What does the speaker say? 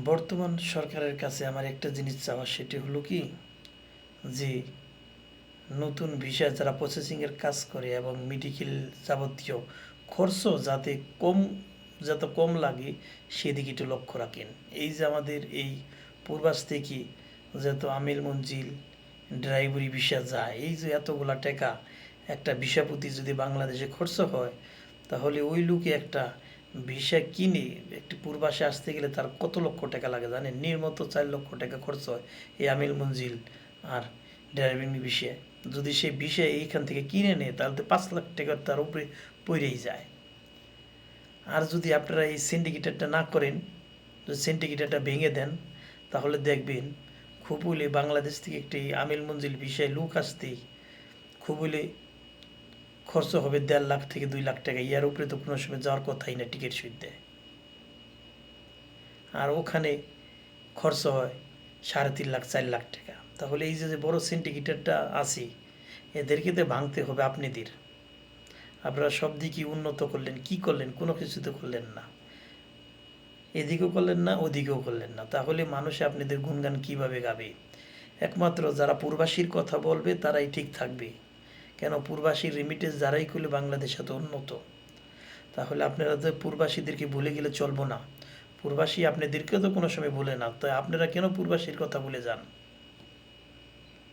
বর্তমান সরকারের কাছে আমার একটা জিনিস চাওয়া, সেটি হলো কি যে নতুন ভিসা যারা প্রসেসিংয়ের কাজ করে এবং মেডিকেল যাবতীয় খরচ কম যাতে কম লাগে সেদিকে একটু লক্ষ্য রাখেন। এই যে আমাদের এই পূর্বাস থেকে যত আমিল মঞ্জিল ড্রাইভারি ভিসা যায়, এই যে এতগুলা টাকা একটা ভিসা প্রতি যদি বাংলাদেশে খরচ হয়, তাহলে ওই লোকে একটা ভিসা কিনে একটি পূর্বাসে আসতে গেলে তার কত লক্ষ টাকা লাগে জানেন? নির্মত 4 লক্ষ টাকা খরচ হয় এই আমিল মঞ্জিল আর ড্রাইভিং ভিসা। যদি সে ভিসা এইখান থেকে কিনে নেয় তাহলে তো 5 লাখ টাকা তার উপরে পড়েই যায়। আর যদি আপনারা এই সিন্ডিকেটরটা না করেন, যদি সিন্ডিকেটরটা ভেঙে দেন, তাহলে দেখবেন খুব হলে বাংলাদেশ থেকে একটি আমিল মঞ্জিল ভিসায় লোক আসতেই খুব হলে খরচ হবে 1.5 লাখ থেকে 2 লাখ টাকা। ইয়ার উপরে তো কোনো সময় যাওয়ার কথাই না, টিকিট সুদ দেয়। আর ওখানে খরচ হয় 3.5 লাখ 4 লাখ টাকা। তাহলে এই যে বড় সিন্ডিকেটরটা আছে, এদেরকে তো ভাঙতে হবে আপনাদের। আপনারা সব দিকই উন্নত করলেন, কি করলেন? কোনো কিছু তো করলেন না। এদিকেও করলেন না, ওদিকেও করলেন না। তাহলে মানুষ আপনাদের গুণগান কিভাবে গাবে? একমাত্র যারা পূর্বাসীর কথা বলবে তারাই ঠিক থাকবে। কেন? পূর্বাসীর রেমিটেন্স যারাই করলে বাংলাদেশ এত উন্নত। তাহলে আপনারা তো পূর্বাসীদেরকে ভুলে গেলে চলবো না। পূর্বাসী আপনাদেরকেও তো কোনো সময় ভুলে না, তো আপনারা কেন পূর্বাসীর কথা ভুলে যান?